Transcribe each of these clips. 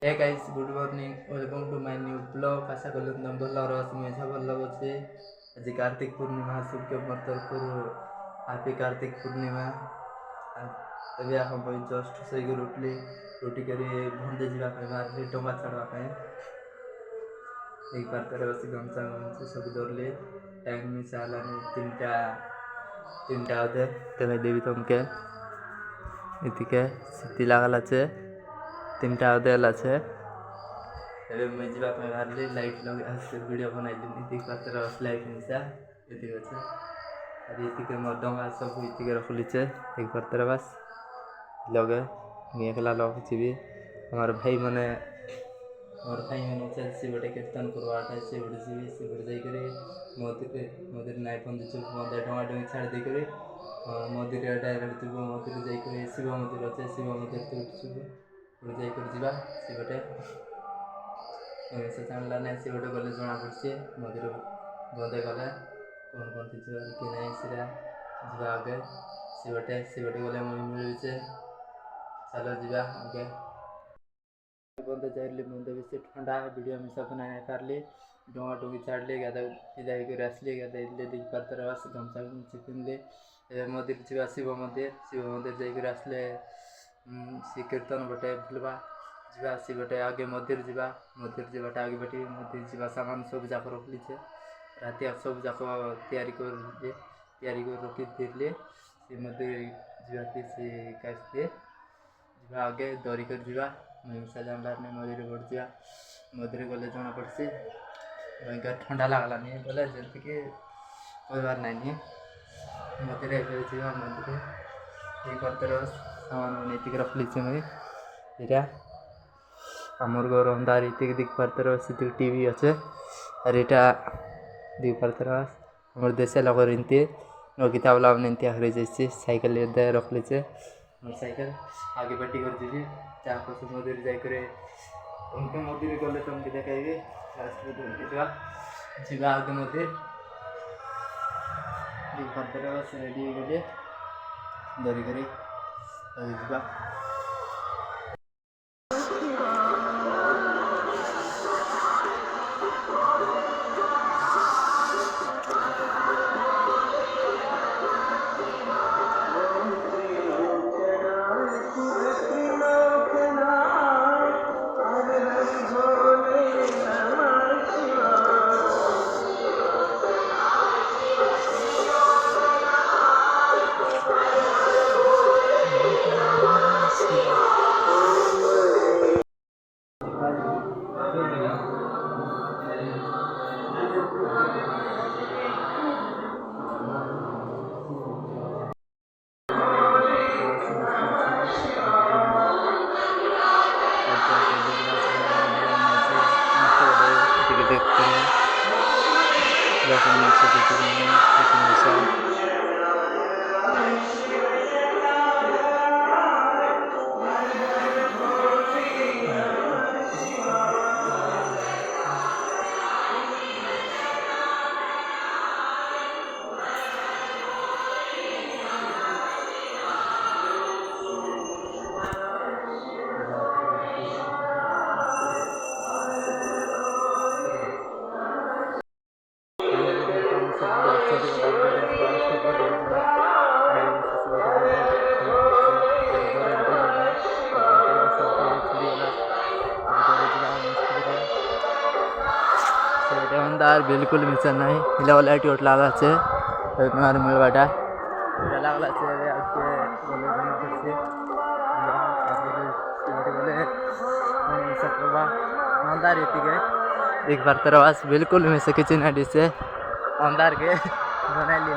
Hey guys, good morning. Welcome to my new vlog. आशा करूँ तुम भल मुझे भल अच्छे। आज कार्तिक पूर्णिमा सबके मोर तरफ हैप्पी कार्तिक पूर्णिमा। तभी हम जस्ट सही उठली उठी कर भंजे जावाई बाहर टंगा छाड़ापी एक पार्थ बस गमछा गमछी सब धरली टाइम मिसा तीनटा अधे तेज देवी तुमके इतिके सीती लागल आछे 3टा अधे आछे मुझे जावाई बाहरली लाइट लगे वीडियो बनाइली देख पार्थ बस लाइट मिसा ये अच्छे और मोर डंगा सब इतिके रखलीचे देख पार्थ बस लगे एकला लगुची भी हमार भाई मैंने से गोटे कीर्तन करवाटा से गोटे सी गोटे जाकर मदिर नाई पंदी मदे डंगा डंगी छाड़ देकर मदिर डायरेक्ट जीव मदिर जाकर शिव मंदिर अच्छे शिव मंदिर तो उठू जाकर जा सी गोटे से जानला ना सी गोटे गले जना पड़ी मदिर बंदे गले कौन कौन कि ना सीरा जा आगे सी गोटे गले मिलूचे चलो जा आगे बंदे जाइली बंदे बेसी ठंडा वीडियो मिसा बना पारली डंगा डुंगी छाड़ली गाधा विदाई कर आसली गाधे देख पार्थ बस गमछा गमछी पिंधली मंदिर जा शिव मंदिर जाकर आसले सी कीर्तन बटे भूलवा जा सी गोटे आगे मंदिर जावाटा आगे बैठी मंदिर जा सामान सब जाक रखलीचे राति सब जाक तैयारी कर रखी थी सी मंदिर जाती सी काटते जा आगे दौरी कर जा मिसा जानला नहीं मदिर बढ़ जा मदिर गले जना पड़ी भयंकर ठंडा लगलानी बोले जल्दी कि कहबार नानी मदिर मंदिर ये करते सामान नीति रख लीचे मुझे यहाँ आमर घर अंधार इतिक दिख पार्थे सीति टीवी अच्छे और यहाँ दिख पार्थे हमारे देशे लगो इनती किताब लाभ इनती हरी जाइए साइकिल रख लीचे मोटर साइकिल आगे बैठी कर जी चाहे मंदिर जाकर उनके मंदिर गले तुमको देखाइबे लास्ट में जा आगे मंदिर बस रेडी गले धरी कर जा अंधार बिल्कुल मिशन नहीं हिला वाला टोट लगा से मार मिलवाटा लागला से आके बोले बना पड़ছে बोले सकवा अंधार इतिके देख पार्थ बस बिल्कुल मिसे किचन आडी से अंधार के बना ली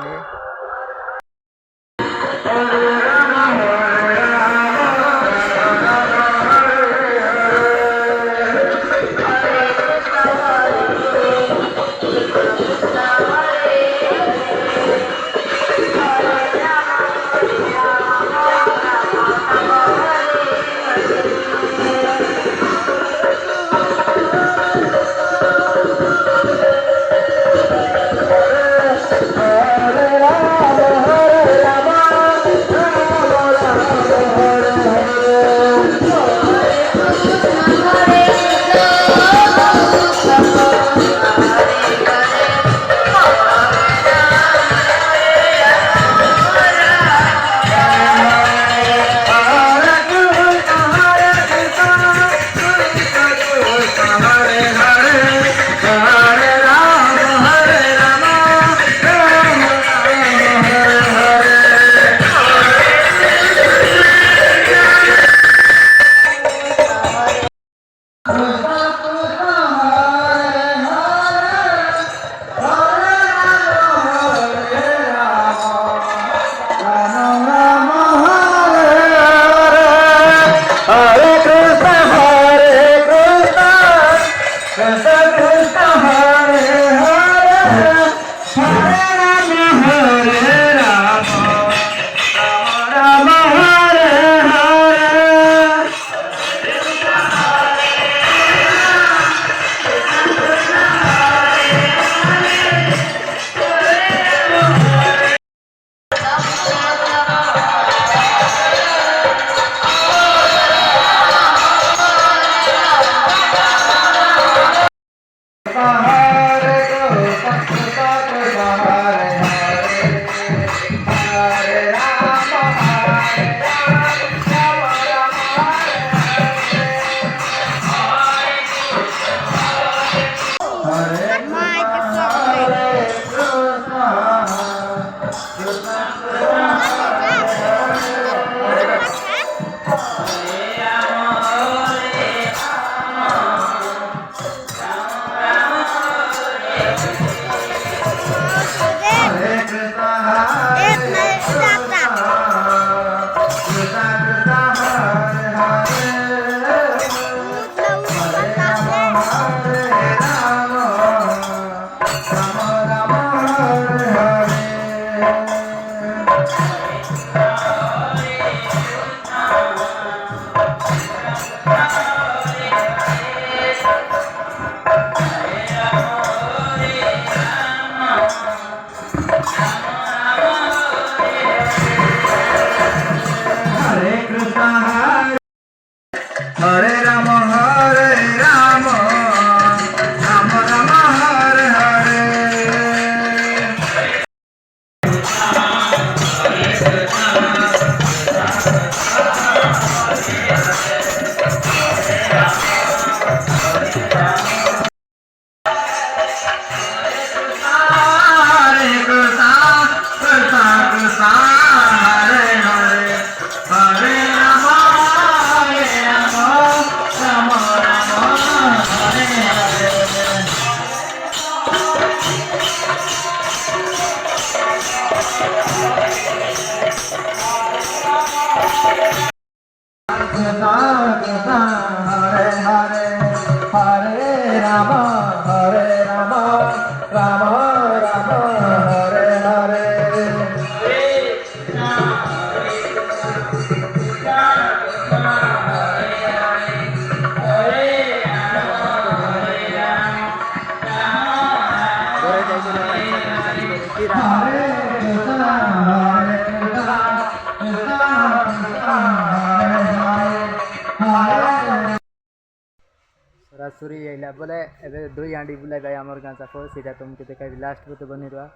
रासुरी आइला बोले एबे दुई हांडी बुलाई भाई आमर गाँ जाको सीधा तुमके देखाबी लास्ट को तो बनी रहा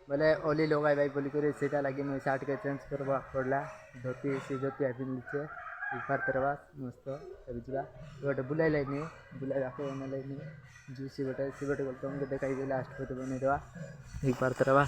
बोले ओली लगाई भाई बोली करे सीटा लगी मुझे सार्ट के चेंज करवा पड़ला धोती सी धोती आई नीचे एक बार तरवा मस्त तभी जा गोटे बुलाई लाइनी बुलाई आके ओने लाइनी जू सी गोटे बोल तुमके देखाबी लास्ट को तो बनी रहा एक बार तरवा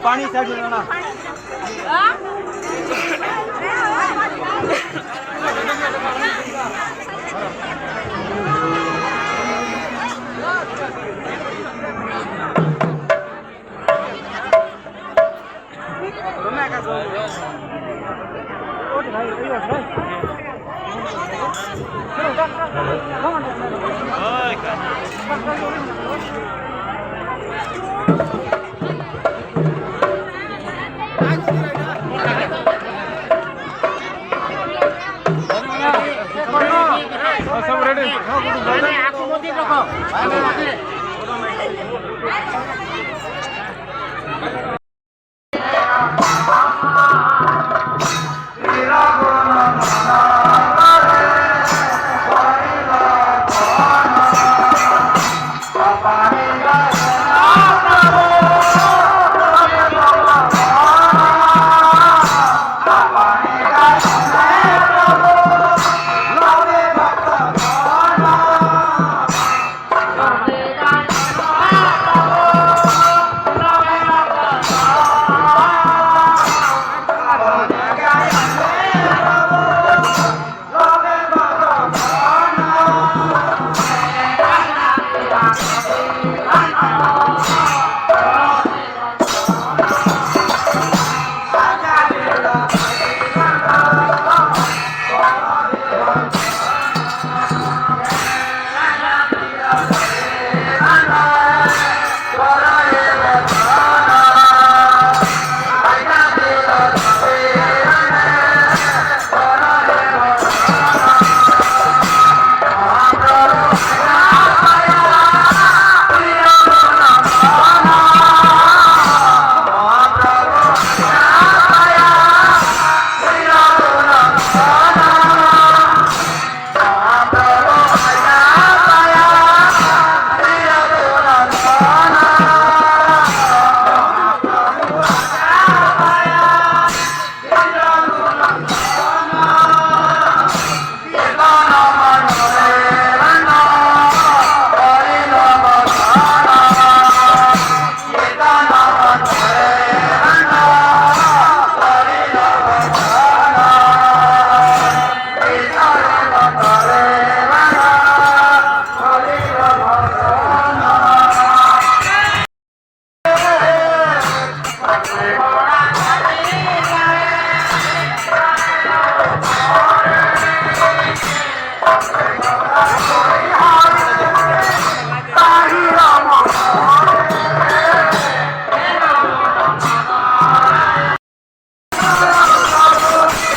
पानी साइड में ना Oi, cara.